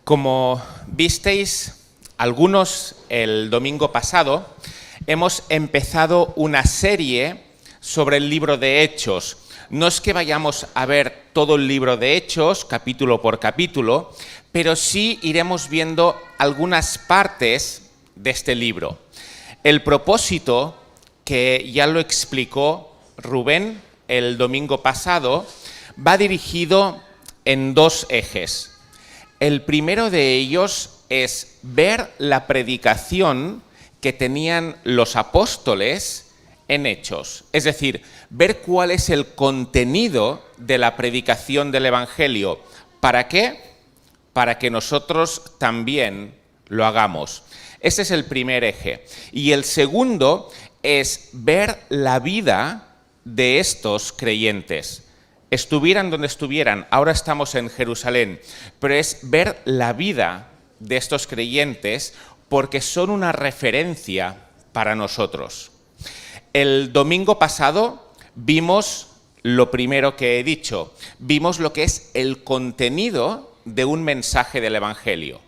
Como visteis algunos el domingo pasado, hemos empezado una serie sobre el libro de Hechos. No es que vayamos a ver todo el libro de Hechos, capítulo por capítulo, pero sí iremos viendo algunas partes de este libro. El propósito, que ya lo explicó Rubén el domingo pasado, va dirigido en dos ejes. El primero de ellos es ver la predicación que tenían los apóstoles en Hechos. Es decir, ver cuál es el contenido de la predicación del Evangelio. ¿Para qué? Para que nosotros también lo hagamos. Ese es el primer eje. Y el segundo es ver la vida de estos creyentes. Estuvieran donde estuvieran, ahora estamos en Jerusalén, pero es ver la vida de estos creyentes porque son una referencia para nosotros. El domingo pasado vimos lo primero que he dicho, vimos lo que es el contenido de un mensaje del Evangelio.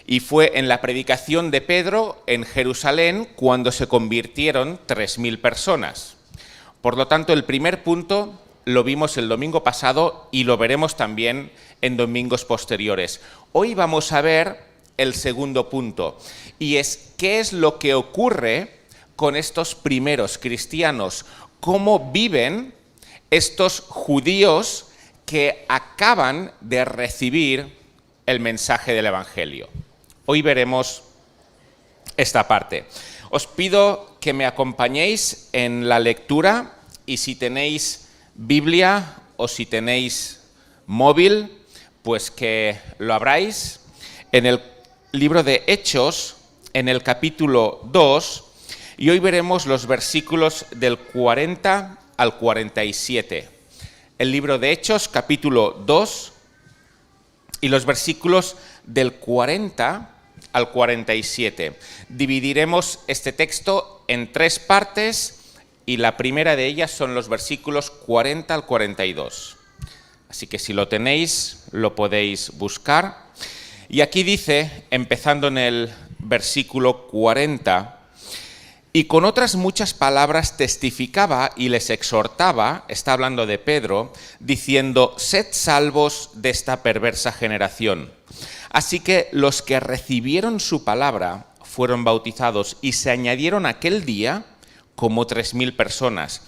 Y fue en la predicación de Pedro en Jerusalén cuando se convirtieron 3.000 personas. Por lo tanto, el primer punto lo vimos el domingo pasado y lo veremos también en domingos posteriores. Hoy vamos a ver el segundo punto, y es qué es lo que ocurre con estos primeros cristianos, cómo viven estos judíos que acaban de recibir el mensaje del Evangelio. Hoy veremos esta parte. Os pido que me acompañéis en la lectura y si tenéis Biblia o si tenéis móvil, pues que lo abráis en el libro de Hechos, en el capítulo 2, y hoy veremos los versículos del 40 al 47. El libro de Hechos, capítulo 2, y los versículos del 40 al 47. Dividiremos este texto en tres partes, y la primera de ellas son los versículos 40 al 42. Así que si lo tenéis, lo podéis buscar. Y aquí dice, empezando en el versículo 40, y con otras muchas palabras testificaba y les exhortaba, está hablando de Pedro, diciendo, sed salvos de esta perversa generación. Así que los que recibieron su palabra fueron bautizados y se añadieron aquel día como 3.000 personas,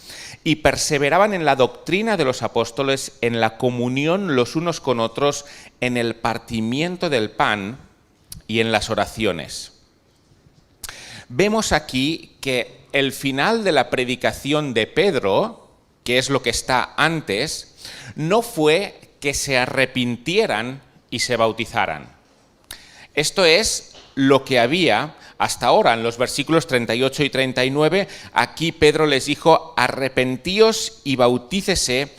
y perseveraban en la doctrina de los apóstoles, en la comunión los unos con otros, en el partimiento del pan y en las oraciones. Vemos aquí que el final de la predicación de Pedro, que es lo que está antes, no fue que se arrepintieran y se bautizaran. Esto es lo que había hasta ahora, en los versículos 38 y 39, aquí Pedro les dijo, arrepentíos y bautícese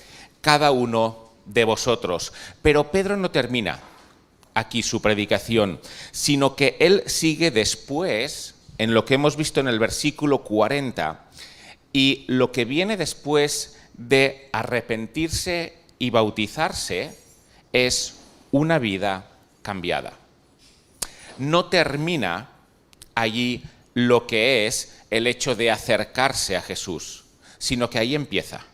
cada uno de vosotros. Pero Pedro no termina aquí su predicación, sino que él sigue después, en lo que hemos visto en el versículo 40, y lo que viene después de arrepentirse y bautizarse es una vida cambiada. No termina allí lo que es el hecho de acercarse a Jesús, sino que ahí empieza.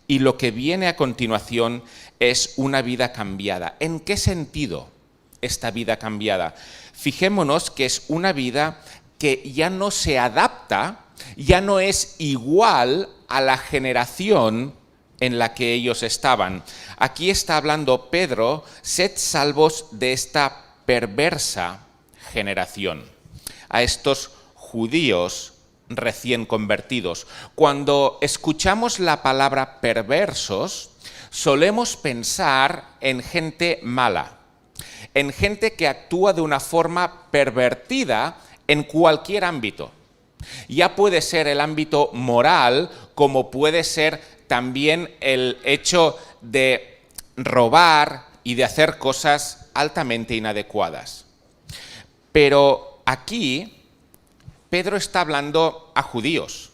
Y lo que viene a continuación es una vida cambiada. ¿En qué sentido esta vida cambiada? Fijémonos que es una vida que ya no se adapta, ya no es igual a la generación en la que ellos estaban. Aquí está hablando Pedro, sed salvos de esta perversa generación. A estos judíos recién convertidos. Cuando escuchamos la palabra perversos, solemos pensar en gente mala, en gente que actúa de una forma pervertida en cualquier ámbito. Ya puede ser el ámbito moral, como puede ser también el hecho de robar y de hacer cosas altamente inadecuadas. Pero aquí Pedro está hablando a judíos.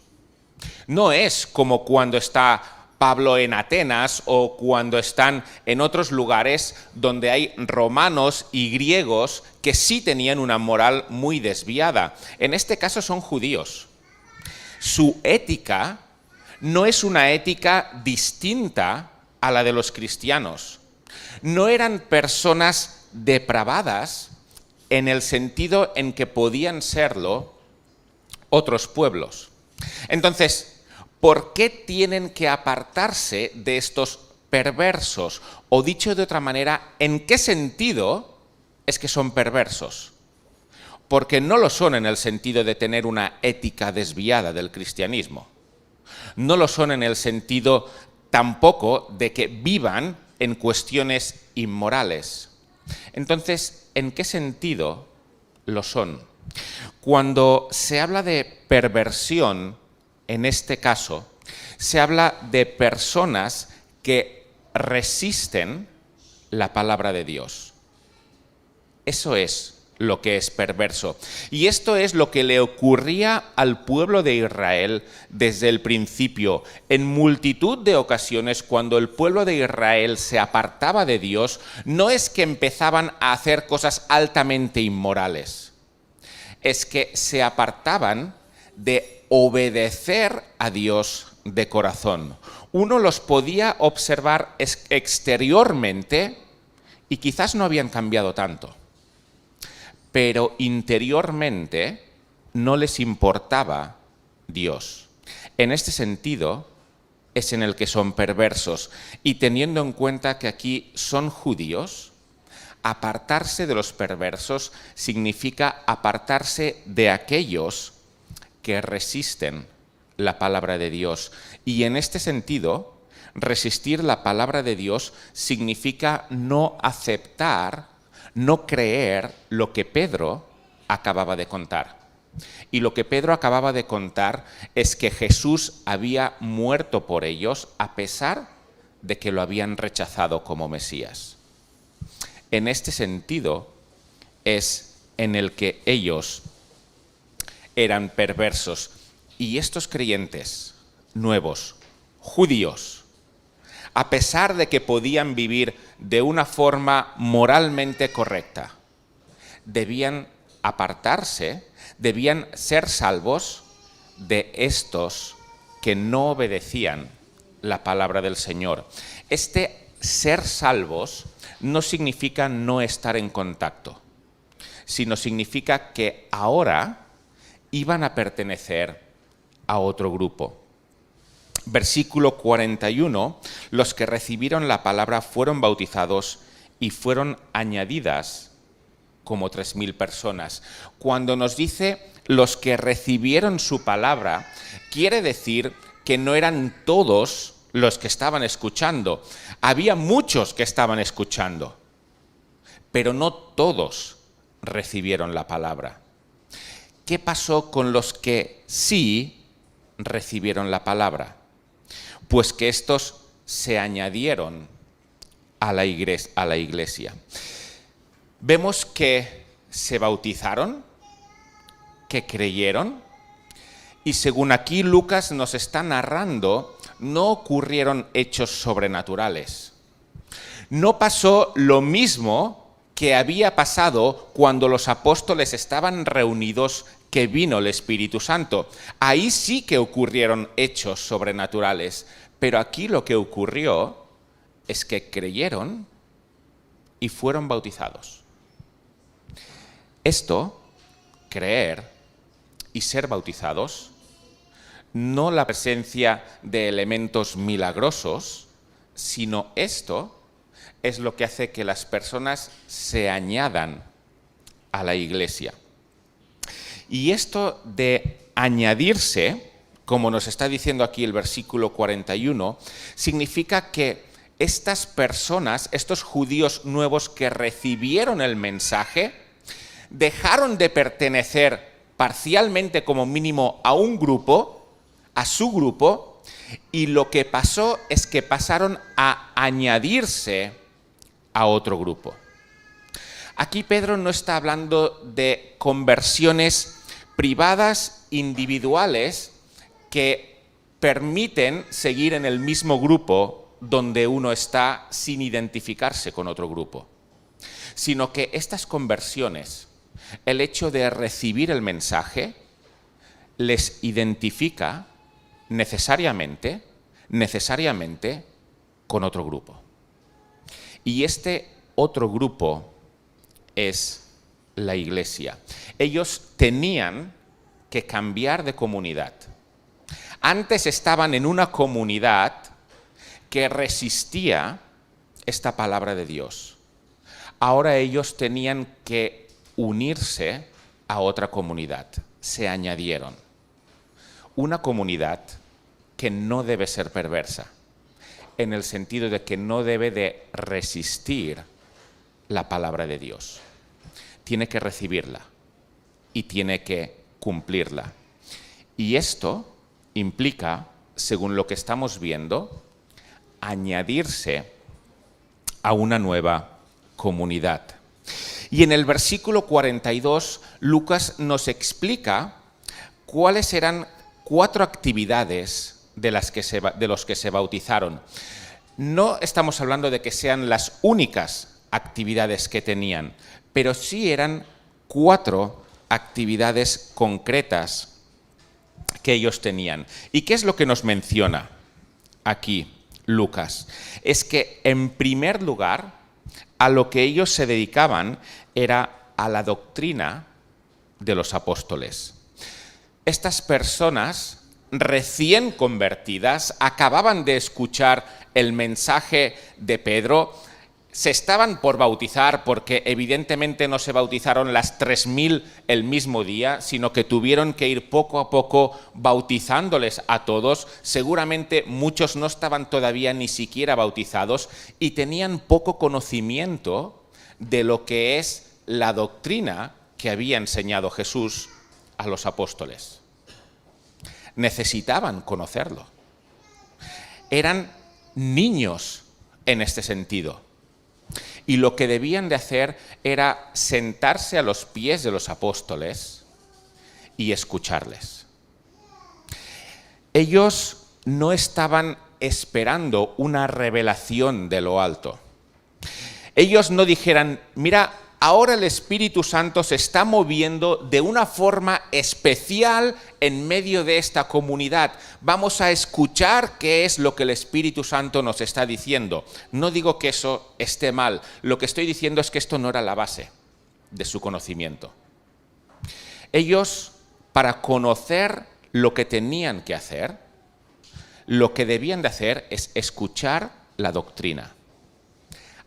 No es como cuando está Pablo en Atenas o cuando están en otros lugares donde hay romanos y griegos que sí tenían una moral muy desviada. En este caso son judíos. Su ética no es una ética distinta a la de los cristianos. No eran personas depravadas en el sentido en que podían serlo otros pueblos. Entonces, ¿por qué tienen que apartarse de estos perversos? O dicho de otra manera, ¿en qué sentido es que son perversos? Porque no lo son en el sentido de tener una ética desviada del cristianismo. No lo son en el sentido tampoco de que vivan en cuestiones inmorales. Entonces, ¿en qué sentido lo son? Cuando se habla de perversión, en este caso, se habla de personas que resisten la palabra de Dios. Eso es lo que es perverso. Y esto es lo que le ocurría al pueblo de Israel desde el principio. En multitud de ocasiones, cuando el pueblo de Israel se apartaba de Dios, no es que empezaban a hacer cosas altamente inmorales, es que se apartaban de obedecer a Dios de corazón. Uno los podía observar exteriormente y quizás no habían cambiado tanto, pero interiormente no les importaba Dios. En este sentido es en el que son perversos, y teniendo en cuenta que aquí son judíos, apartarse de los perversos significa apartarse de aquellos que resisten la palabra de Dios. Y en este sentido, resistir la palabra de Dios significa no aceptar, no creer lo que Pedro acababa de contar. Y lo que Pedro acababa de contar es que Jesús había muerto por ellos a pesar de que lo habían rechazado como Mesías. En este sentido es en el que ellos eran perversos. Y estos creyentes nuevos, judíos, a pesar de que podían vivir de una forma moralmente correcta, debían apartarse, debían ser salvos de estos que no obedecían la palabra del Señor. Este ser salvos no significa no estar en contacto, sino significa que ahora iban a pertenecer a otro grupo. Versículo 41, los que recibieron la palabra fueron bautizados y fueron añadidas como 3.000 personas. Cuando nos dice los que recibieron su palabra, quiere decir que no eran todos los que estaban escuchando. Había muchos que estaban escuchando, pero no todos recibieron la palabra. ¿Qué pasó con los que sí recibieron la palabra? Pues que estos se añadieron a la iglesia. Vemos que se bautizaron, que creyeron, y según aquí Lucas nos está narrando, no ocurrieron hechos sobrenaturales. No pasó lo mismo que había pasado cuando los apóstoles estaban reunidos, que vino el Espíritu Santo. Ahí sí que ocurrieron hechos sobrenaturales, pero aquí lo que ocurrió es que creyeron y fueron bautizados. Esto, creer y ser bautizados, no la presencia de elementos milagrosos, sino esto es lo que hace que las personas se añadan a la iglesia. Y esto de añadirse, como nos está diciendo aquí el versículo 41, significa que estas personas, estos judíos nuevos que recibieron el mensaje, dejaron de pertenecer parcialmente como mínimo a un grupo, a su grupo, y lo que pasó es que pasaron a añadirse a otro grupo. Aquí Pedro no está hablando de conversiones privadas, individuales, que permiten seguir en el mismo grupo donde uno está sin identificarse con otro grupo, sino que estas conversiones, el hecho de recibir el mensaje, les identifica necesariamente con otro grupo. Y este otro grupo es la iglesia. Ellos tenían que cambiar de comunidad. Antes estaban en una comunidad que resistía esta palabra de Dios. Ahora ellos tenían que unirse a otra comunidad. Se añadieron. Una comunidad que no debe ser perversa, en el sentido de que no debe de resistir la palabra de Dios. Tiene que recibirla y tiene que cumplirla. Y esto implica, según lo que estamos viendo, añadirse a una nueva comunidad. Y en el versículo 42, Lucas nos explica cuáles eran 4 actividades de los que se bautizaron. No estamos hablando de que sean las únicas actividades que tenían, pero sí eran 4 actividades concretas que ellos tenían. ¿Y qué es lo que nos menciona aquí Lucas? Es que, en primer lugar, a lo que ellos se dedicaban era a la doctrina de los apóstoles. Estas personas recién convertidas acababan de escuchar el mensaje de Pedro, se estaban por bautizar porque evidentemente no se bautizaron las 3000 el mismo día, sino que tuvieron que ir poco a poco bautizándoles a todos. Seguramente muchos no estaban todavía ni siquiera bautizados y tenían poco conocimiento de lo que es la doctrina que había enseñado Jesús a los apóstoles. Necesitaban conocerlo. Eran niños en este sentido. Y lo que debían de hacer era sentarse a los pies de los apóstoles y escucharles. Ellos no estaban esperando una revelación de lo alto. Ellos no dijeran, mira, ahora el Espíritu Santo se está moviendo de una forma especial en medio de esta comunidad. Vamos a escuchar qué es lo que el Espíritu Santo nos está diciendo. No digo que eso esté mal. Lo que estoy diciendo es que esto no era la base de su conocimiento. Ellos, para conocer lo que tenían que hacer, lo que debían de hacer es escuchar la doctrina,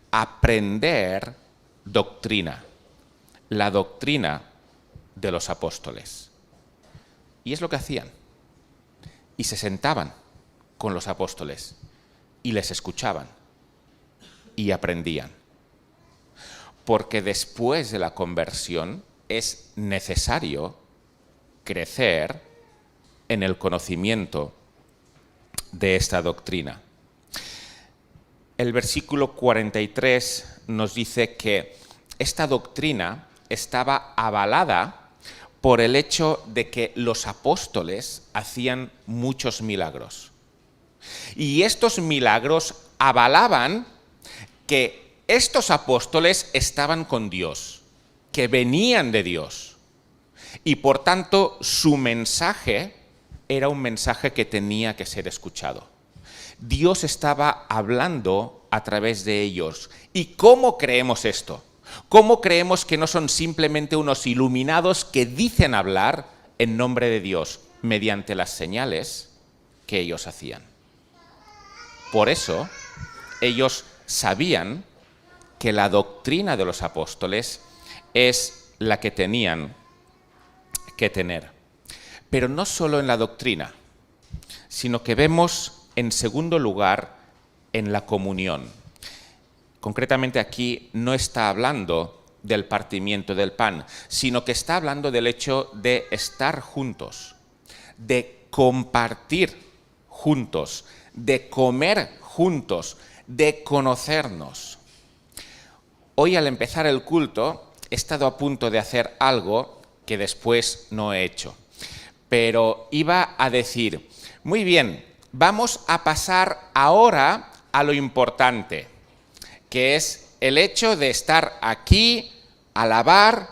aprender doctrina, la doctrina de los apóstoles. Y es lo que hacían. Y se sentaban con los apóstoles y les escuchaban y aprendían. Porque después de la conversión es necesario crecer en el conocimiento de esta doctrina. El versículo 43 nos dice que esta doctrina estaba avalada por el hecho de que los apóstoles hacían muchos milagros. Y estos milagros avalaban que estos apóstoles estaban con Dios, que venían de Dios. Y por tanto, su mensaje era un mensaje que tenía que ser escuchado. Dios estaba hablando a través de ellos. ¿Y cómo creemos esto? ¿Cómo creemos que no son simplemente unos iluminados que dicen hablar en nombre de Dios mediante las señales que ellos hacían? Por eso, ellos sabían que la doctrina de los apóstoles es la que tenían que tener. Pero no solo en la doctrina, sino que vemos, en segundo lugar, en la comunión. Concretamente aquí no está hablando del partimiento del pan, sino que está hablando del hecho de estar juntos, de compartir juntos, de comer juntos, de conocernos. Hoy, al empezar el culto, he estado a punto de hacer algo que después no he hecho. Pero iba a decir, muy bien, vamos a pasar ahora a lo importante, que es el hecho de estar aquí, alabar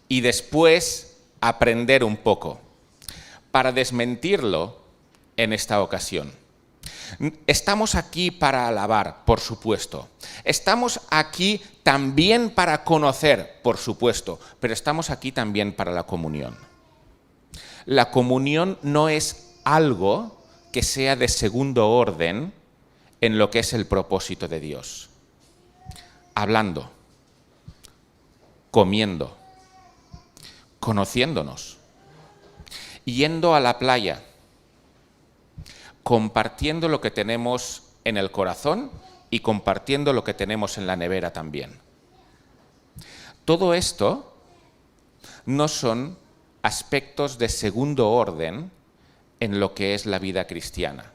y después aprender un poco, para desmentirlo en esta ocasión. Estamos aquí para alabar, por supuesto. Estamos aquí también para conocer, por supuesto, pero estamos aquí también para la comunión. La comunión no es algo que sea de segundo orden en lo que es el propósito de Dios. Hablando, comiendo, conociéndonos, yendo a la playa, compartiendo lo que tenemos en el corazón y compartiendo lo que tenemos en la nevera también. Todo esto no son aspectos de segundo orden en lo que es la vida cristiana.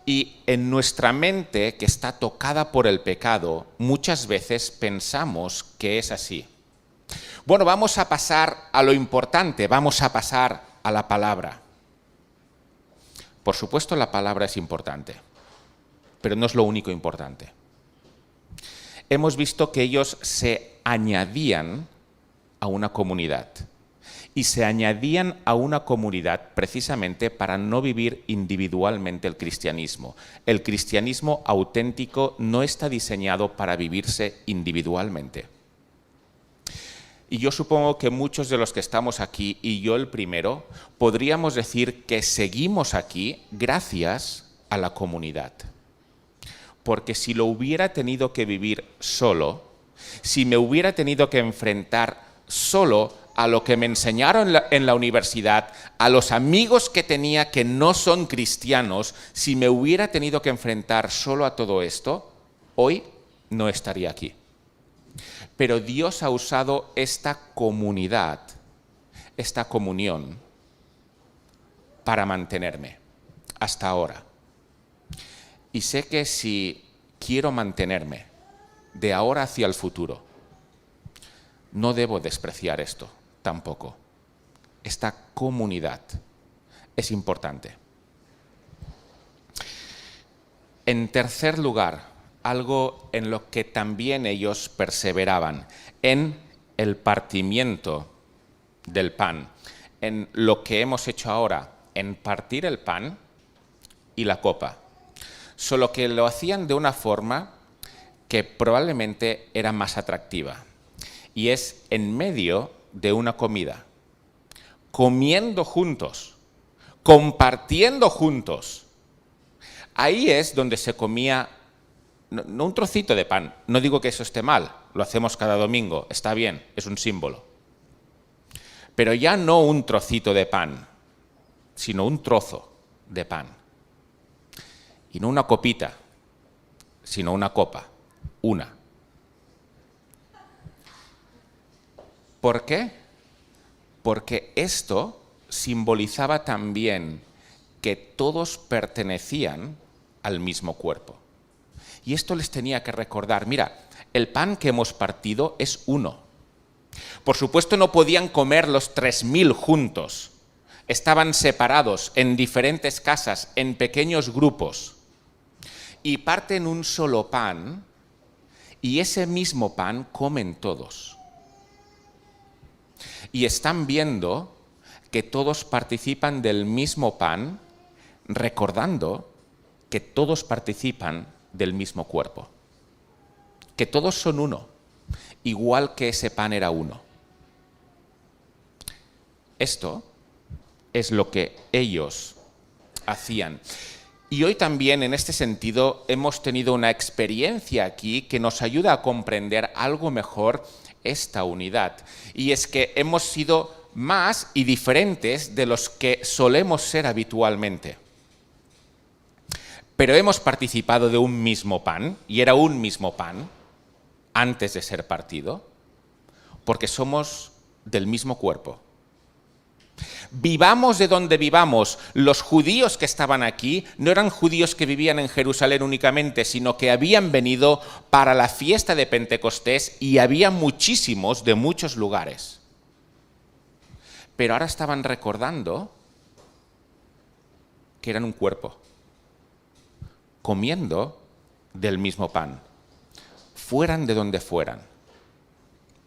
Y en nuestra mente, que está tocada por el pecado, muchas veces pensamos que es así. Bueno, vamos a pasar a lo importante, vamos a pasar a la palabra. Por supuesto, la palabra es importante, pero no es lo único importante. Hemos visto que ellos se añadían a una comunidad. Y se añadían a una comunidad precisamente para no vivir individualmente el cristianismo. El cristianismo auténtico no está diseñado para vivirse individualmente. Y yo supongo que muchos de los que estamos aquí, y yo el primero, podríamos decir que seguimos aquí gracias a la comunidad. Porque si lo hubiera tenido que vivir solo, si me hubiera tenido que enfrentar solo a lo que me enseñaron en la universidad, a los amigos que tenía que no son cristianos, si me hubiera tenido que enfrentar solo a todo esto, hoy no estaría aquí. Pero Dios ha usado esta comunidad, esta comunión, para mantenerme hasta ahora. Y sé que si quiero mantenerme de ahora hacia el futuro, no debo despreciar esto tampoco. Esta comunidad es importante. En tercer lugar, algo en lo que también ellos perseveraban, en el partimiento del pan, en lo que hemos hecho ahora, en partir el pan y la copa. Solo que lo hacían de una forma que probablemente era más atractiva. Y es en medio de una comida, comiendo juntos, compartiendo juntos. Ahí es donde se comía, no un trocito de pan, no digo que eso esté mal, lo hacemos cada domingo, está bien, es un símbolo. Pero ya no un trocito de pan, sino un trozo de pan. Y no una copita, sino una copa, una. ¿Por qué? Porque esto simbolizaba también que todos pertenecían al mismo cuerpo. Y esto les tenía que recordar, mira, el pan que hemos partido es uno. Por supuesto no podían comer los 3000 juntos. Estaban separados en diferentes casas, en pequeños grupos. Y parten un solo pan y ese mismo pan comen todos. Y están viendo que todos participan del mismo pan, recordando que todos participan del mismo cuerpo. Que todos son uno, igual que ese pan era uno. Esto es lo que ellos hacían. Y hoy también, en este sentido, hemos tenido una experiencia aquí que nos ayuda a comprender algo mejor esta unidad. Y es que hemos sido más y diferentes de los que solemos ser habitualmente. Pero hemos participado de un mismo pan, y era un mismo pan, antes de ser partido, porque somos del mismo cuerpo. Vivamos de donde vivamos, los judíos que estaban aquí no eran judíos que vivían en Jerusalén únicamente, sino que habían venido para la fiesta de Pentecostés y había muchísimos de muchos lugares. Pero ahora estaban recordando que eran un cuerpo, comiendo del mismo pan, fueran de donde fueran,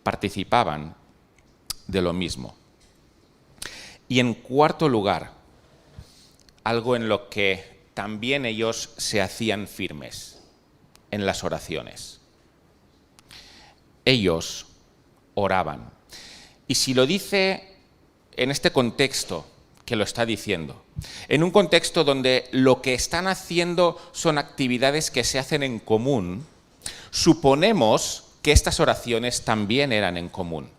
participaban de lo mismo. Y en cuarto lugar, algo en lo que también ellos se hacían firmes, en las oraciones. Ellos oraban. Y si lo dice en este contexto que lo está diciendo, en un contexto donde lo que están haciendo son actividades que se hacen en común, suponemos que estas oraciones también eran en común.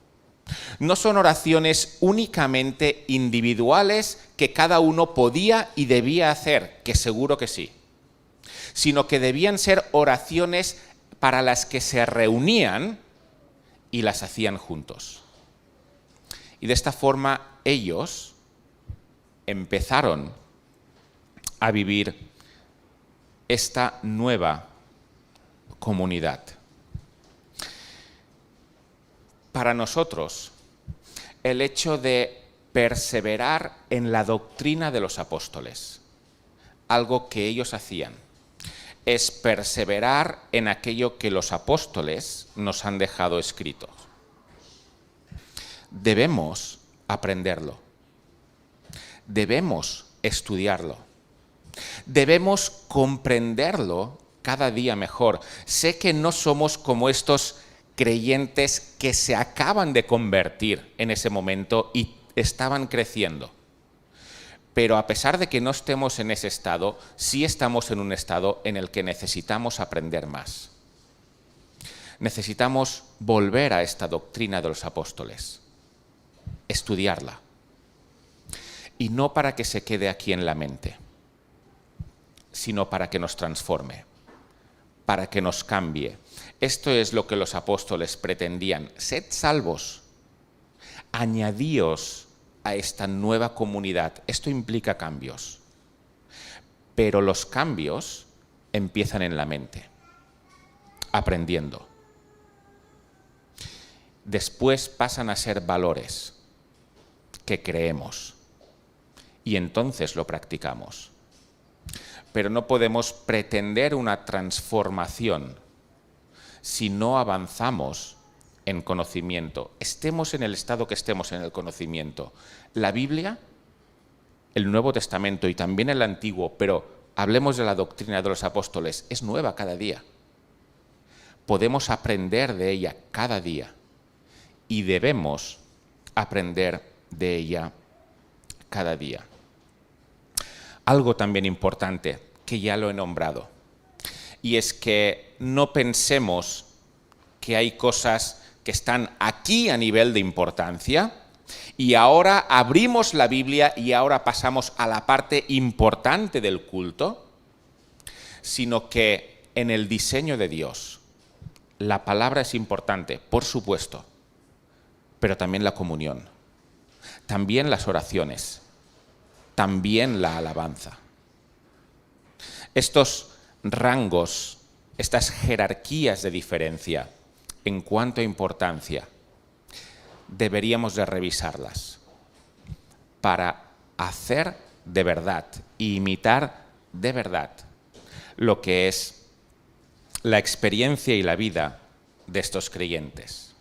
No son oraciones únicamente individuales que cada uno podía y debía hacer, que seguro que sí, sino que debían ser oraciones para las que se reunían y las hacían juntos. Y de esta forma ellos empezaron a vivir esta nueva comunidad. Para nosotros, el hecho de perseverar en la doctrina de los apóstoles, algo que ellos hacían, es perseverar en aquello que los apóstoles nos han dejado escrito. Debemos aprenderlo, debemos estudiarlo, debemos comprenderlo cada día mejor. Sé que no somos como estos creyentes que se acaban de convertir en ese momento y estaban creciendo. Pero a pesar de que no estemos en ese estado, sí estamos en un estado en el que necesitamos aprender más. Necesitamos volver a esta doctrina de los apóstoles, estudiarla. Y no para que se quede aquí en la mente, sino para que nos transforme, para que nos cambie. Esto es lo que los apóstoles pretendían. Sed salvos, añadíos a esta nueva comunidad. Esto implica cambios, pero los cambios empiezan en la mente, aprendiendo. Después pasan a ser valores que creemos y entonces lo practicamos. Pero no podemos pretender una transformación si no avanzamos en conocimiento. Estemos en el estado que estemos en el conocimiento. La Biblia, el Nuevo Testamento y también el Antiguo, pero hablemos de la doctrina de los apóstoles, es nueva cada día. Podemos aprender de ella cada día y debemos aprender de ella cada día. Algo también importante, que ya lo he nombrado, y es que no pensemos que hay cosas que están aquí a nivel de importancia y ahora abrimos la Biblia y ahora pasamos a la parte importante del culto, sino que en el diseño de Dios la palabra es importante, por supuesto, pero también la comunión, también las oraciones, también la alabanza. Estos rangos, estas jerarquías de diferencia en cuanto a importancia, deberíamos de revisarlas para hacer de verdad e imitar de verdad lo que es la experiencia y la vida de estos creyentes.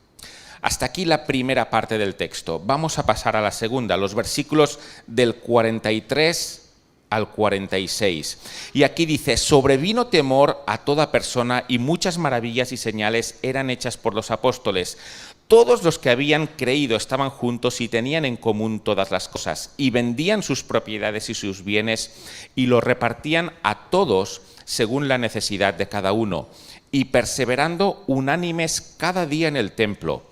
Hasta aquí la primera parte del texto. Vamos a pasar a la segunda, los versículos del 43 al 46. Y aquí dice: sobrevino temor a toda persona y muchas maravillas y señales eran hechas por los apóstoles. Todos los que habían creído estaban juntos y tenían en común todas las cosas, y vendían sus propiedades y sus bienes y los repartían a todos según la necesidad de cada uno, y perseverando unánimes cada día en el templo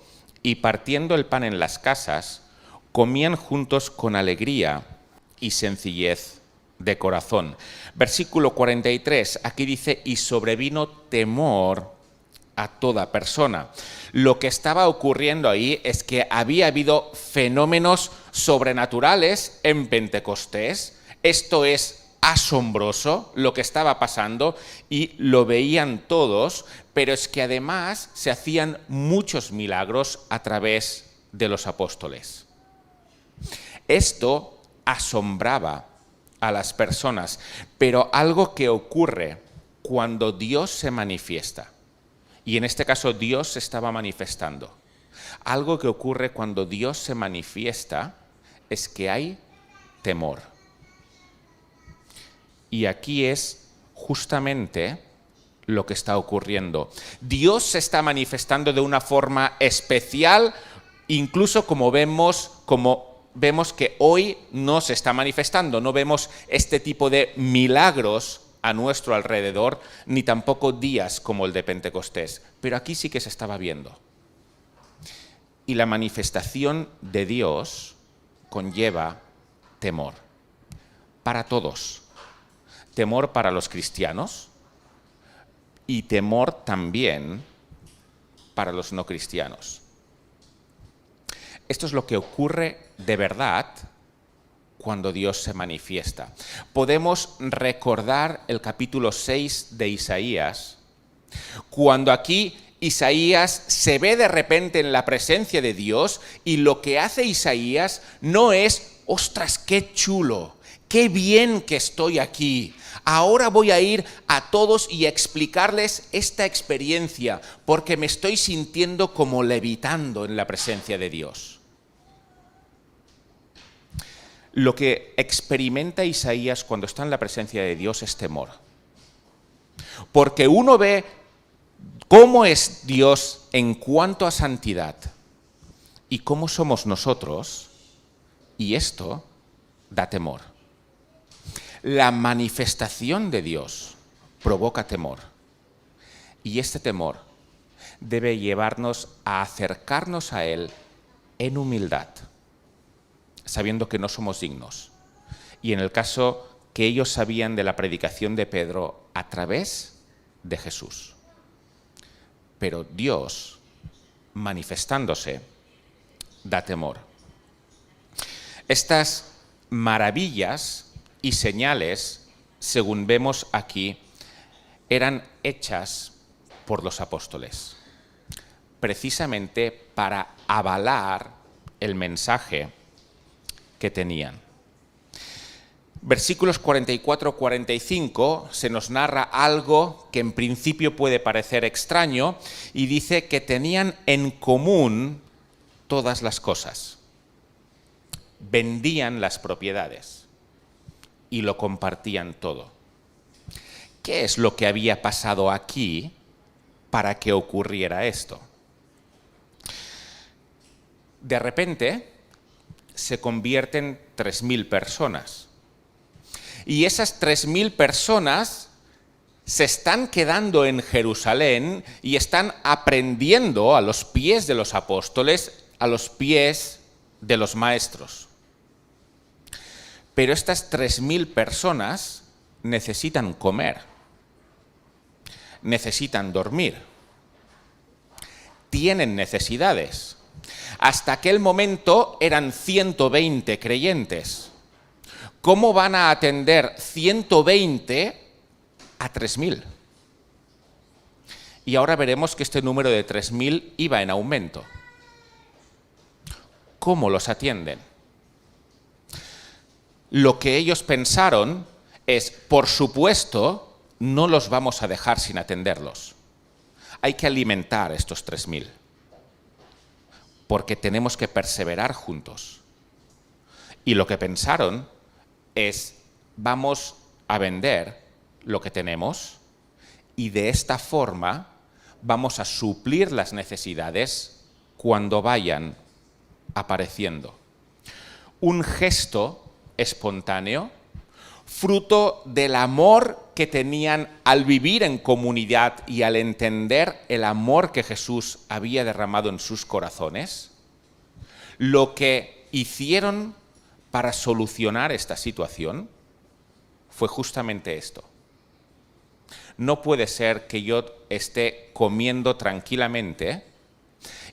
y partiendo el pan en las casas, comían juntos con alegría y sencillez de corazón. Versículo 43, aquí dice: y sobrevino temor a toda persona. Lo que estaba ocurriendo ahí es que había habido fenómenos sobrenaturales en Pentecostés. Esto es asombroso lo que estaba pasando y lo veían todos, pero es que además se hacían muchos milagros a través de los apóstoles. Esto asombraba a las personas, pero algo que ocurre cuando Dios se manifiesta. Y en este caso Dios se estaba manifestando. Algo que ocurre cuando Dios se manifiesta es que hay temor. Y aquí es justamente lo que está ocurriendo. Dios se está manifestando de una forma especial, incluso como vemos que hoy no se está manifestando. No vemos este tipo de milagros a nuestro alrededor, ni tampoco días como el de Pentecostés. Pero aquí sí que se estaba viendo. Y la manifestación de Dios conlleva temor para todos. Temor para los cristianos y temor también para los no cristianos. Esto es lo que ocurre de verdad cuando Dios se manifiesta. Podemos recordar el capítulo 6 de Isaías, cuando aquí Isaías se ve de repente en la presencia de Dios y lo que hace Isaías no es, ¡ostras, qué chulo! ¡Qué bien que estoy aquí! Ahora voy a ir a todos y a explicarles esta experiencia porque me estoy sintiendo como levitando en la presencia de Dios. Lo que experimenta Isaías cuando está en la presencia de Dios es temor. Porque uno ve cómo es Dios en cuanto a santidad y cómo somos nosotros, y esto da temor. La manifestación de Dios provoca temor, y este temor debe llevarnos a acercarnos a Él en humildad, sabiendo que no somos dignos. Y en el caso que ellos sabían de la predicación de Pedro a través de Jesús. Pero Dios, manifestándose, da temor. Estas maravillas y señales, según vemos aquí, eran hechas por los apóstoles, precisamente para avalar el mensaje que tenían. Versículos 44-45 se nos narra algo que en principio puede parecer extraño y dice que tenían en común todas las cosas. Vendían las propiedades y lo compartían todo. ¿Qué es lo que había pasado aquí para que ocurriera esto? De repente se convierten 3.000 personas. Y esas 3.000 personas se están quedando en Jerusalén y están aprendiendo a los pies de los apóstoles, a los pies de los maestros. Pero estas 3.000 personas necesitan comer, necesitan dormir, tienen necesidades. Hasta aquel momento eran 120 creyentes. ¿Cómo van a atender 120 a 3.000? Y ahora veremos que este número de 3.000 iba en aumento. ¿Cómo los atienden? Lo que ellos pensaron es, por supuesto, no los vamos a dejar sin atenderlos. Hay que alimentar a estos 3.000, porque tenemos que perseverar juntos. Y lo que pensaron es, vamos a vender lo que tenemos y de esta forma vamos a suplir las necesidades cuando vayan apareciendo. Un gesto espontáneo, fruto del amor que tenían al vivir en comunidad y al entender el amor que Jesús había derramado en sus corazones. Lo que hicieron para solucionar esta situación fue justamente esto. No puede ser que yo esté comiendo tranquilamente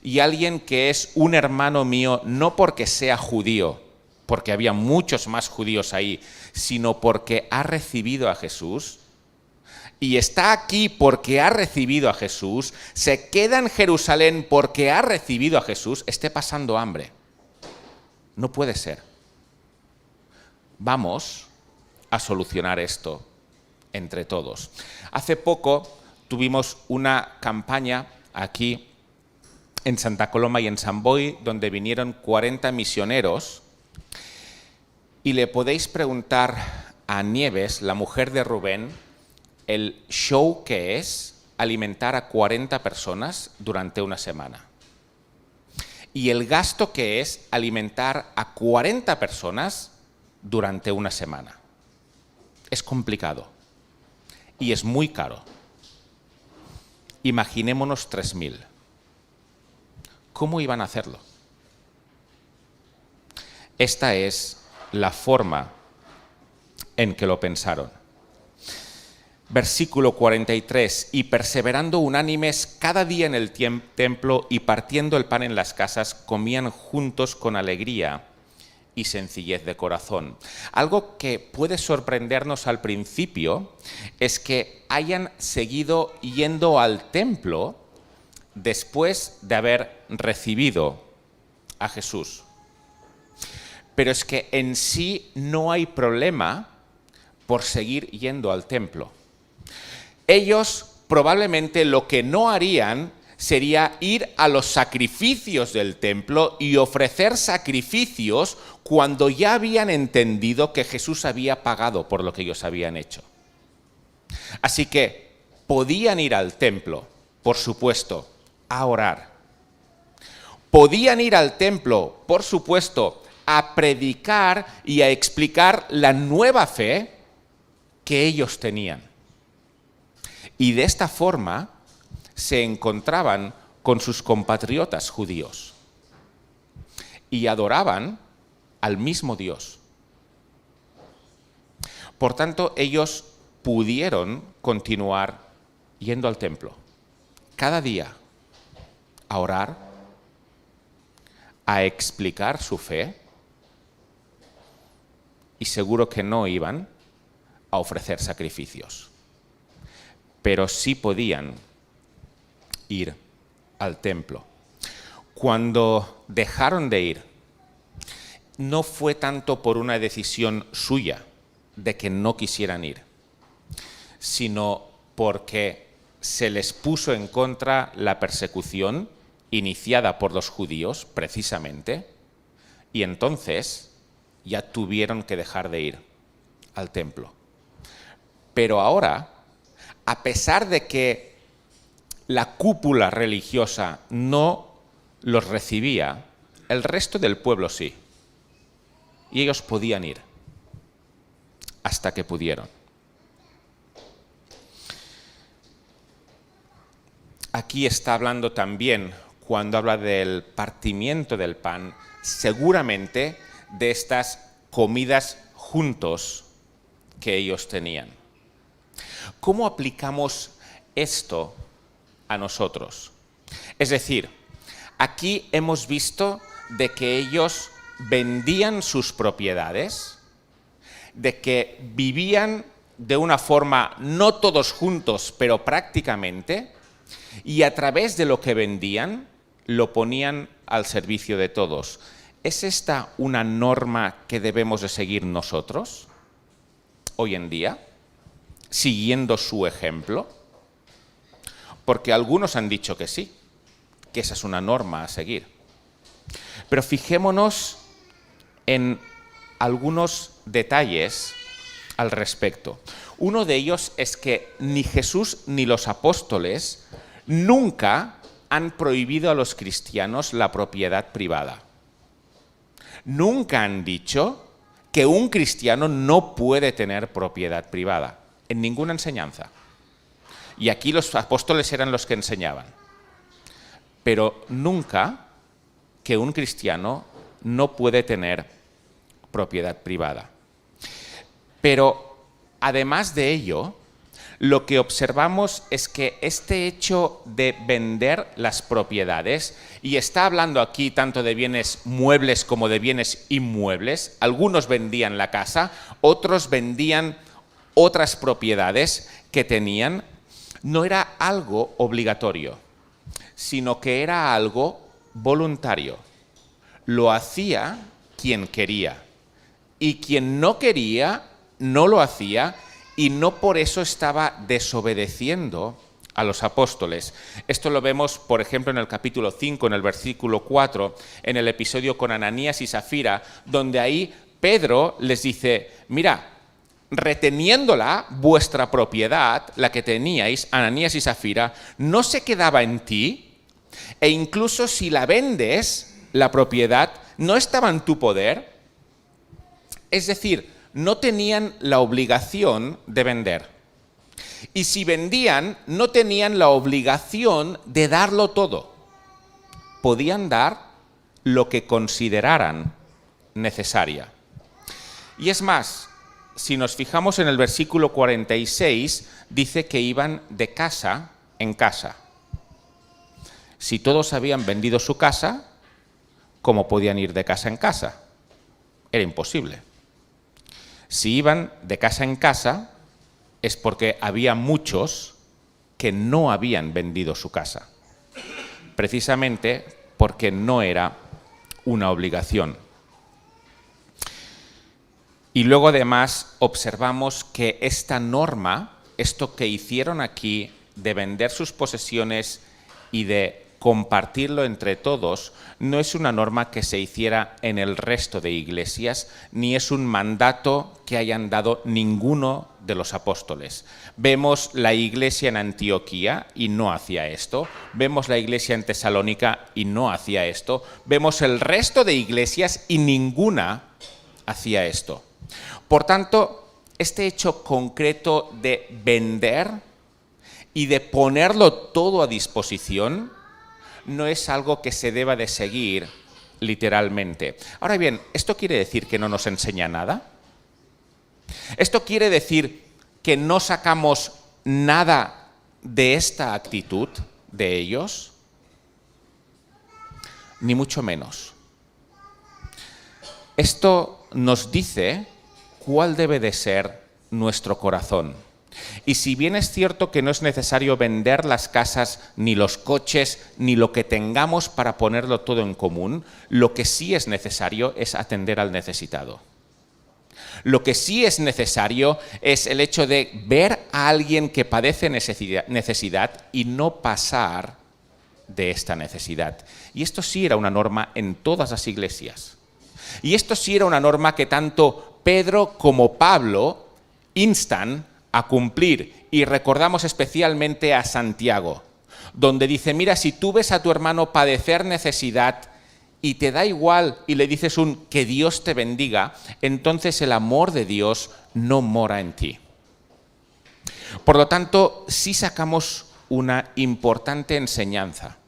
y alguien que es un hermano mío, no porque sea judío, porque había muchos más judíos ahí, sino porque ha recibido a Jesús y está aquí porque ha recibido a Jesús, se queda en Jerusalén porque ha recibido a Jesús, esté pasando hambre. No puede ser. Vamos a solucionar esto entre todos. Hace poco tuvimos una campaña aquí en Santa Coloma y en San Boi, donde vinieron 40 misioneros, y le podéis preguntar a Nieves, la mujer de Rubén, el show que es alimentar a 40 personas durante una semana. Y el gasto que es alimentar a 40 personas durante una semana. Es complicado y es muy caro. Imaginémonos 3.000. ¿Cómo iban a hacerlo? Esta es la forma en que lo pensaron. Versículo 43, y perseverando unánimes cada día en el templo y partiendo el pan en las casas, comían juntos con alegría y sencillez de corazón. Algo que puede sorprendernos al principio es que hayan seguido yendo al templo después de haber recibido a Jesús. Pero es que en sí no hay problema por seguir yendo al templo. Ellos probablemente lo que no harían sería ir a los sacrificios del templo y ofrecer sacrificios cuando ya habían entendido que Jesús había pagado por lo que ellos habían hecho. Así que podían ir al templo, por supuesto, a orar. Podían ir al templo, por supuesto, a predicar y a explicar la nueva fe que ellos tenían. Y de esta forma se encontraban con sus compatriotas judíos y adoraban al mismo Dios. Por tanto, ellos pudieron continuar yendo al templo cada día a orar, a explicar su fe, y seguro que no iban a ofrecer sacrificios, pero sí podían ir al templo. Cuando dejaron de ir, no fue tanto por una decisión suya de que no quisieran ir, sino porque se les puso en contra la persecución iniciada por los judíos, precisamente, y entonces ya tuvieron que dejar de ir al templo. Pero ahora, a pesar de que la cúpula religiosa no los recibía, el resto del pueblo sí. Y ellos podían ir hasta que pudieron. Aquí está hablando también, cuando habla del partimiento del pan, seguramente de estas comidas juntos que ellos tenían. ¿Cómo aplicamos esto a nosotros? Es decir, aquí hemos visto de que ellos vendían sus propiedades, de que vivían de una forma, no todos juntos, pero prácticamente, y a través de lo que vendían, lo ponían al servicio de todos. ¿Es esta una norma que debemos de seguir nosotros hoy en día, siguiendo su ejemplo? Porque algunos han dicho que sí, que esa es una norma a seguir. Pero fijémonos en algunos detalles al respecto. Uno de ellos es que ni Jesús ni los apóstoles nunca han prohibido a los cristianos la propiedad privada. Nunca han dicho que un cristiano no puede tener propiedad privada, en ninguna enseñanza. Y aquí los apóstoles eran los que enseñaban. Pero nunca que un cristiano no puede tener propiedad privada. Pero además de ello, lo que observamos es que este hecho de vender las propiedades, y está hablando aquí tanto de bienes muebles como de bienes inmuebles, algunos vendían la casa, otros vendían otras propiedades que tenían, no era algo obligatorio, sino que era algo voluntario. Lo hacía quien quería, y quien no quería, no lo hacía, y no por eso estaba desobedeciendo a los apóstoles. Esto lo vemos, por ejemplo, en el capítulo 5, en el versículo 4, en el episodio con Ananías y Safira, donde ahí Pedro les dice, mira, reteniéndola, vuestra propiedad, la que teníais, Ananías y Safira, no se quedaba en ti, e incluso si la vendes, la propiedad, no estaba en tu poder. Es decir, no tenían la obligación de vender. Y si vendían, no tenían la obligación de darlo todo. Podían dar lo que consideraran necesaria. Y es más, si nos fijamos en el versículo 46, dice que iban de casa en casa. Si todos habían vendido su casa, ¿cómo podían ir de casa en casa? Era imposible. Si iban de casa en casa, es porque había muchos que no habían vendido su casa, precisamente porque no era una obligación. Y luego además observamos que esta norma, esto que hicieron aquí de vender sus posesiones y de compartirlo entre todos, no es una norma que se hiciera en el resto de iglesias, ni es un mandato que hayan dado ninguno de los apóstoles. Vemos la iglesia en Antioquía y no hacía esto, vemos la iglesia en Tesalónica y no hacía esto, vemos el resto de iglesias y ninguna hacía esto. Por tanto, este hecho concreto de vender y de ponerlo todo a disposición no es algo que se deba de seguir literalmente. Ahora bien, ¿esto quiere decir que no nos enseña nada? ¿Esto quiere decir que no sacamos nada de esta actitud de ellos? Ni mucho menos. Esto nos dice cuál debe de ser nuestro corazón. Y si bien es cierto que no es necesario vender las casas, ni los coches, ni lo que tengamos para ponerlo todo en común, lo que sí es necesario es atender al necesitado. Lo que sí es necesario es el hecho de ver a alguien que padece necesidad y no pasar de esta necesidad. Y esto sí era una norma en todas las iglesias. Y esto sí era una norma que tanto Pedro como Pablo instan a cumplir, y recordamos especialmente a Santiago, donde dice, mira, si tú ves a tu hermano padecer necesidad y te da igual y le dices un que Dios te bendiga, entonces el amor de Dios no mora en ti. Por lo tanto, sí sacamos una importante enseñanza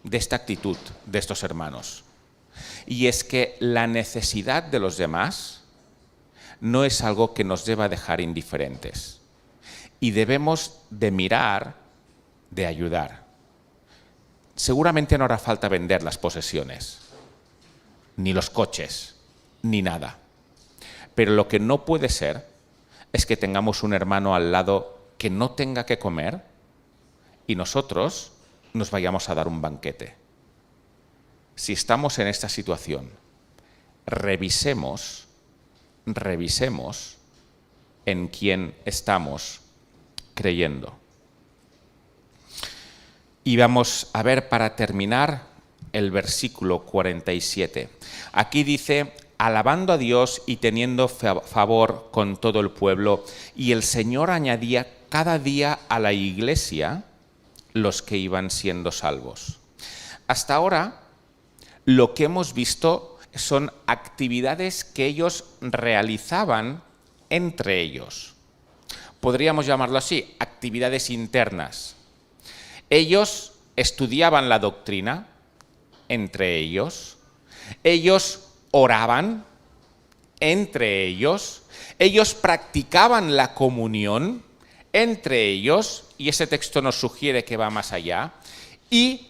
de esta actitud de estos hermanos, y es que la necesidad de los demás no es algo que nos deba dejar indiferentes. Y debemos de mirar, de ayudar. Seguramente no hará falta vender las posesiones, ni los coches, ni nada. Pero lo que no puede ser es que tengamos un hermano al lado que no tenga que comer y nosotros nos vayamos a dar un banquete. Si estamos en esta situación, revisemos en quién estamos creyendo. Y vamos a ver para terminar el versículo 47. Aquí dice, alabando a Dios y teniendo favor con todo el pueblo, y el Señor añadía cada día a la iglesia los que iban siendo salvos. Hasta ahora, lo que hemos visto son actividades que ellos realizaban entre ellos. Podríamos llamarlo así, actividades internas. Ellos estudiaban la doctrina entre ellos, ellos oraban entre ellos practicaban la comunión entre ellos, y ese texto nos sugiere que va más allá, y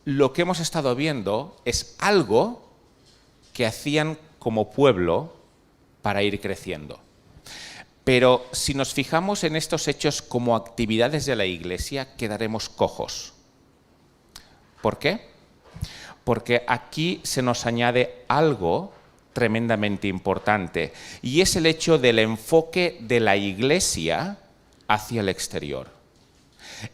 lo que hemos estado viendo es algo que hacían como pueblo para ir creciendo. Pero si nos fijamos en estos hechos como actividades de la Iglesia, quedaremos cojos. ¿Por qué? Porque aquí se nos añade algo tremendamente importante, y es el hecho del enfoque de la Iglesia hacia el exterior.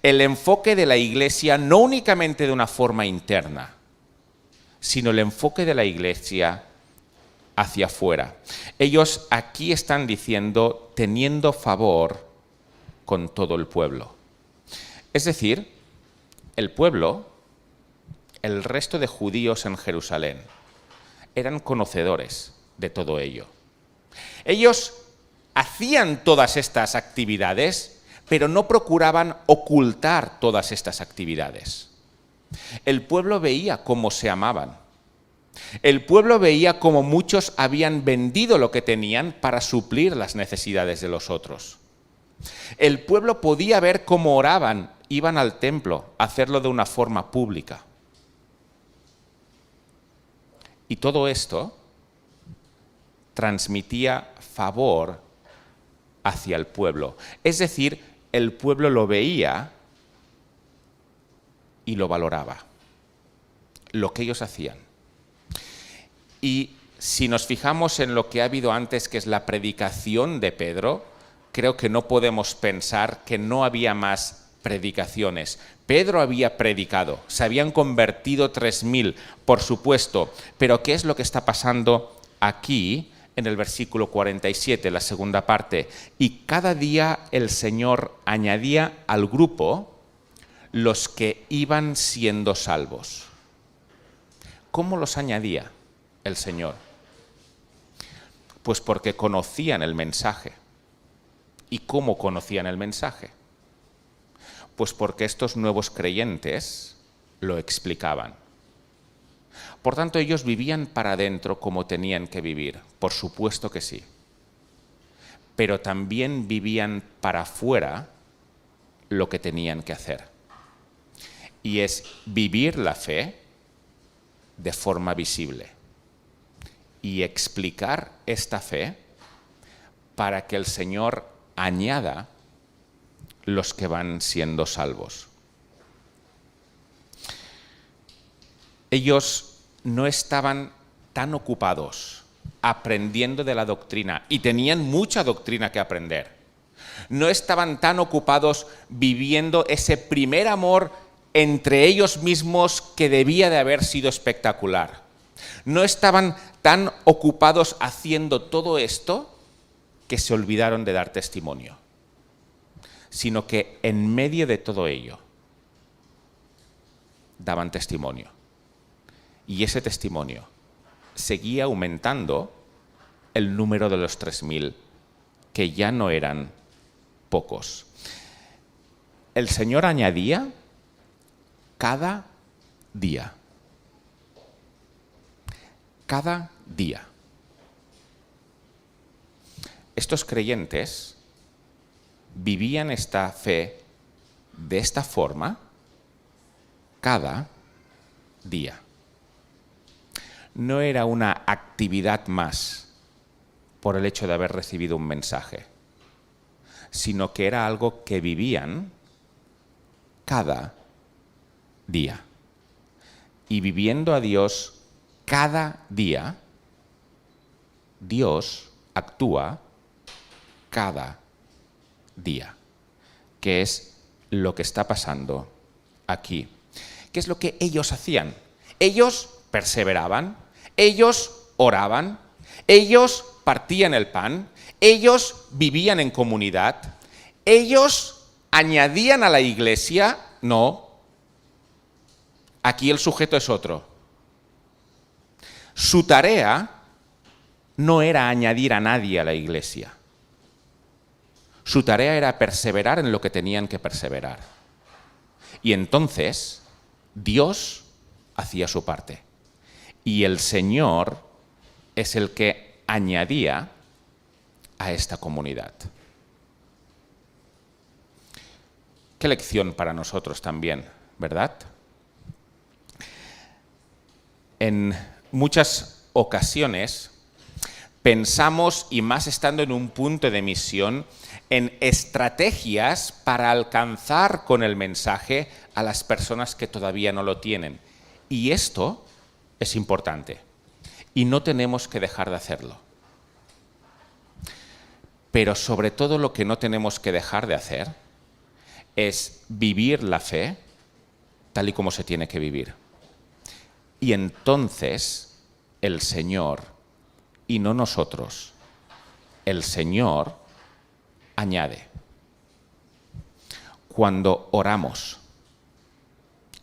El enfoque de la Iglesia no únicamente de una forma interna, sino el enfoque de la Iglesia hacia afuera. Ellos aquí están diciendo, teniendo favor con todo el pueblo. Es decir, el pueblo, el resto de judíos en Jerusalén, eran conocedores de todo ello. Ellos hacían todas estas actividades, pero no procuraban ocultar todas estas actividades. El pueblo veía cómo se amaban. El pueblo veía cómo muchos habían vendido lo que tenían para suplir las necesidades de los otros. El pueblo podía ver cómo oraban, iban al templo a hacerlo de una forma pública. Y todo esto transmitía favor hacia el pueblo. Es decir, el pueblo lo veía y lo valoraba, lo que ellos hacían. Y si nos fijamos en lo que ha habido antes, que es la predicación de Pedro, creo que no podemos pensar que no había más predicaciones. Pedro había predicado, se habían convertido 3.000, por supuesto, pero ¿qué es lo que está pasando aquí en el versículo 47, la segunda parte? Y cada día el Señor añadía al grupo los que iban siendo salvos. ¿Cómo los añadía el Señor? Pues porque conocían el mensaje. ¿Y cómo conocían el mensaje? Pues porque estos nuevos creyentes lo explicaban. Por tanto, ellos vivían para adentro como tenían que vivir, por supuesto que sí. Pero también vivían para afuera lo que tenían que hacer. Y es vivir la fe de forma visible y explicar esta fe para que el Señor añada los que van siendo salvos. Ellos no estaban tan ocupados aprendiendo de la doctrina, y tenían mucha doctrina que aprender. No estaban tan ocupados viviendo ese primer amor entre ellos mismos que debía de haber sido espectacular. No estaban tan ocupados haciendo todo esto que se olvidaron de dar testimonio, sino que en medio de todo ello daban testimonio. Y ese testimonio seguía aumentando el número de los 3.000, que ya no eran pocos. El Señor añadía cada día. Cada día. Estos creyentes vivían esta fe de esta forma cada día. No era una actividad más por el hecho de haber recibido un mensaje, sino que era algo que vivían cada día. Y viviendo a Dios cada día, Dios actúa cada día, que es lo que está pasando aquí. ¿Qué es lo que ellos hacían? Ellos perseveraban, ellos oraban, ellos partían el pan, ellos vivían en comunidad, ellos añadían a la iglesia. No, aquí el sujeto es otro. Su tarea no era añadir a nadie a la iglesia. Su tarea era perseverar en lo que tenían que perseverar. Y entonces Dios hacía su parte. Y el Señor es el que añadía a esta comunidad. Qué lección para nosotros también, ¿verdad? En muchas ocasiones pensamos, y más estando en un punto de misión, en estrategias para alcanzar con el mensaje a las personas que todavía no lo tienen. Y esto es importante. y no tenemos que dejar de hacerlo. Pero sobre todo lo que no tenemos que dejar de hacer es vivir la fe tal y como se tiene que vivir. Y entonces el Señor, y no nosotros, el Señor añade. Cuando oramos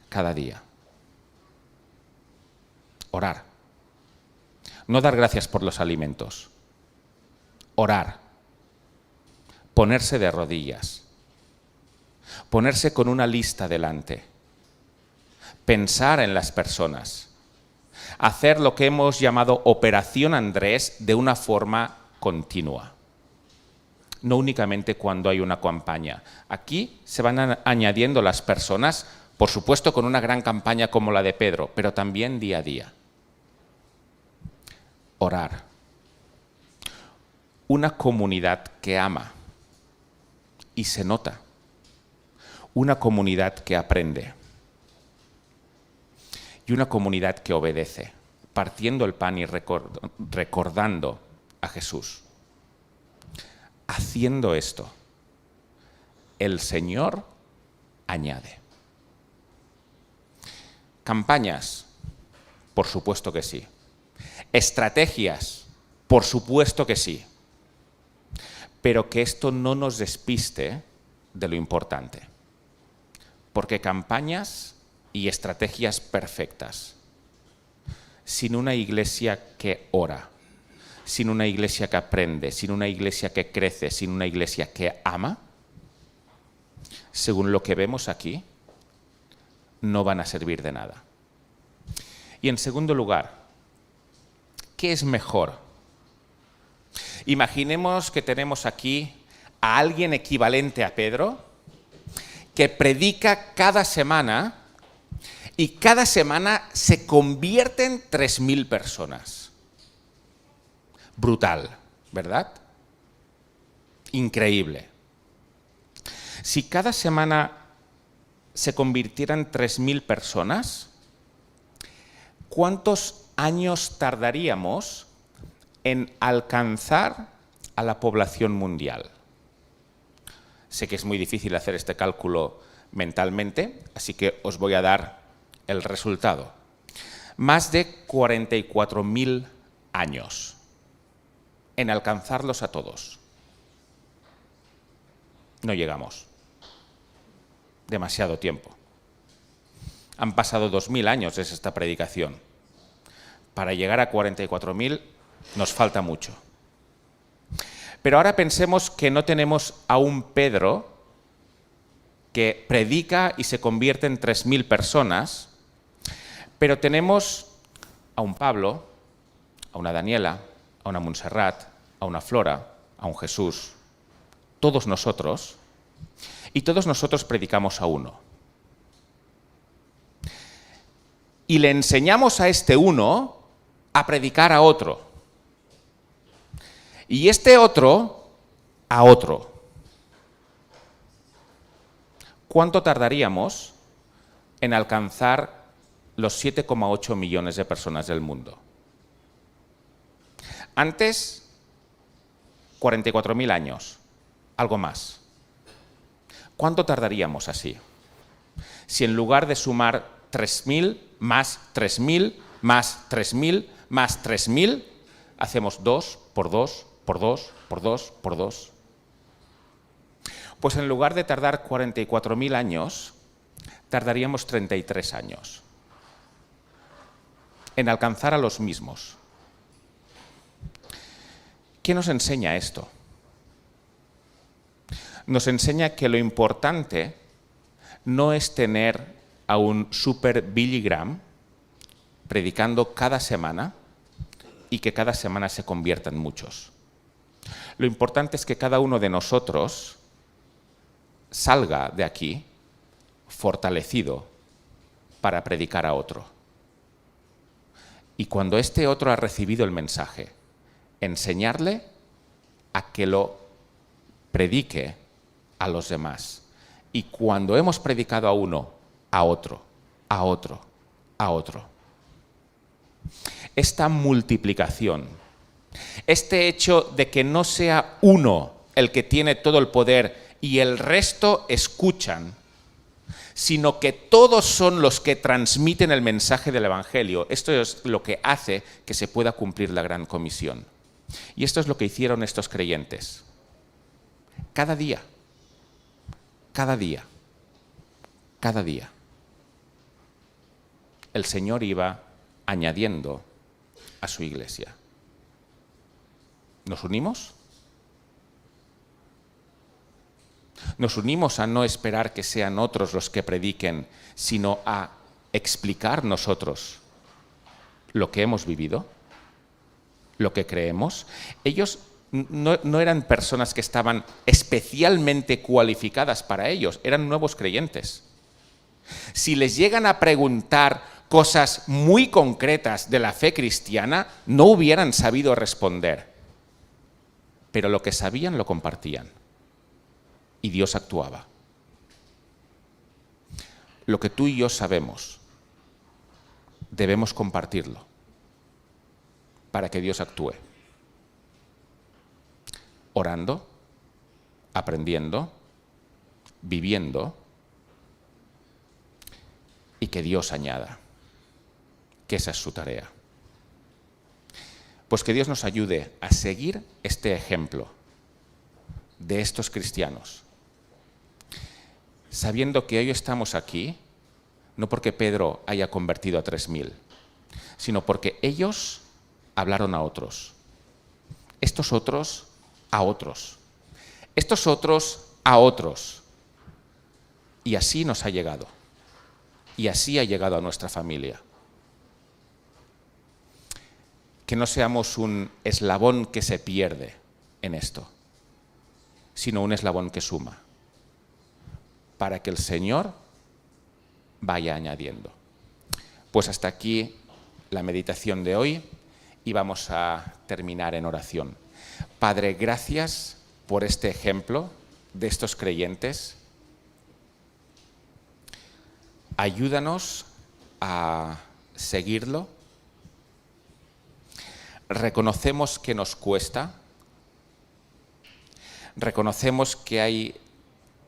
cada día, orar, no dar gracias por los alimentos, orar, ponerse de rodillas, ponerse con una lista delante, pensar en las personas, hacer lo que hemos llamado Operación Andrés de una forma continua. No únicamente cuando hay una campaña. Aquí se van añadiendo las personas, por supuesto con una gran campaña como la de Pedro, pero también día a día. Orar. Una comunidad que ama y se nota. Una comunidad que aprende. Y una comunidad que obedece, partiendo el pan y recordando a Jesús. Haciendo esto, el Señor añade. Campañas, por supuesto que sí. Estrategias, por supuesto que sí. Pero que esto no nos despiste de lo importante. Porque campañas y estrategias perfectas, sin una iglesia que ora, sin una iglesia que aprende, sin una iglesia que crece, sin una iglesia que ama, según lo que vemos aquí, no van a servir de nada. Y en segundo lugar, ¿qué es mejor? Imaginemos que tenemos aquí a alguien equivalente a Pedro, que predica cada semana y cada semana se convierten 3.000 personas. Brutal, ¿verdad? Increíble. Si cada semana se convirtieran 3.000 personas, ¿cuántos años tardaríamos en alcanzar a la población mundial? Sé que es muy difícil hacer este cálculo mentalmente, así que os voy a dar el resultado. Más de 44.000 años en alcanzarlos a todos. No llegamos. Demasiado tiempo. Han pasado 2.000 años desde esta predicación. Para llegar a 44.000 nos falta mucho. Pero ahora pensemos que no tenemos a un Pedro que predica y se convierte en 3.000 personas, pero tenemos a un Pablo, a una Daniela, a una Montserrat, a una Flora, a un Jesús, todos nosotros, y todos nosotros predicamos a uno. Y le enseñamos a este uno a predicar a otro. Y este otro a otro. ¿Cuánto tardaríamos en alcanzar los 7,8 millones de personas del mundo? Antes, 44.000 años, algo más. ¿Cuánto tardaríamos así? Si en lugar de sumar 3.000 más 3.000 más 3.000 más 3.000, hacemos 2 por 2 por 2 por 2 por 2. Pues en lugar de tardar 44.000 años, tardaríamos 33 años en alcanzar a los mismos. ¿Qué nos enseña esto? Nos enseña que lo importante no es tener a un super Billy Graham predicando cada semana y que cada semana se conviertan muchos. Lo importante es que cada uno de nosotros salga de aquí fortalecido para predicar a otro. Y cuando este otro ha recibido el mensaje, enseñarle a que lo predique a los demás. Y cuando hemos predicado a uno, a otro, a otro, a otro. esta multiplicación, este hecho de que no sea uno el que tiene todo el poder y el resto escuchan, sino que todos son los que transmiten el mensaje del Evangelio. Esto es lo que hace que se pueda cumplir la gran comisión. Y esto es lo que hicieron estos creyentes. Cada día, cada día, cada día, el Señor iba añadiendo a su iglesia. ¿Nos unimos? Nos unimos a no esperar que sean otros los que prediquen, sino a explicar nosotros lo que hemos vivido, lo que creemos. Ellos no eran personas que estaban especialmente cualificadas para ellos, eran nuevos creyentes. Si les llegan a preguntar cosas muy concretas de la fe cristiana, no hubieran sabido responder. Pero lo que sabían lo compartían. Y Dios actuaba. Lo que tú y yo sabemos, debemos compartirlo para que Dios actúe. Orando, aprendiendo, viviendo y que Dios añada, que esa es su tarea. Pues que Dios nos ayude a seguir este ejemplo de estos cristianos, sabiendo que hoy estamos aquí, no porque Pedro haya convertido a 3.000, sino porque ellos hablaron a otros, estos otros a otros, estos otros a otros, y así nos ha llegado, y así ha llegado a nuestra familia. Que no seamos un eslabón que se pierde en esto, sino un eslabón que suma, para que el Señor vaya añadiendo. Pues hasta aquí la meditación de hoy y vamos a terminar en oración. Padre, gracias por este ejemplo de estos creyentes. Ayúdanos a seguirlo. Reconocemos que nos cuesta. Reconocemos que hay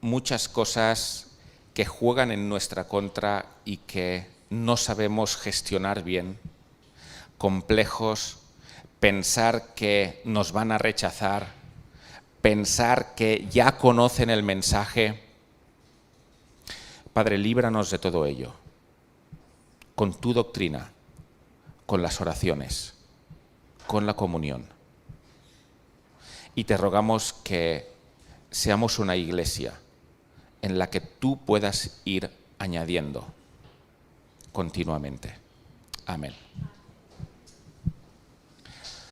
muchas cosas que juegan en nuestra contra y que no sabemos gestionar bien. Complejos, pensar que nos van a rechazar, pensar que ya conocen el mensaje. Padre, líbranos de todo ello, con tu doctrina, con las oraciones, con la comunión. Y te rogamos que seamos una iglesia en la que tú puedas ir añadiendo continuamente. Amén.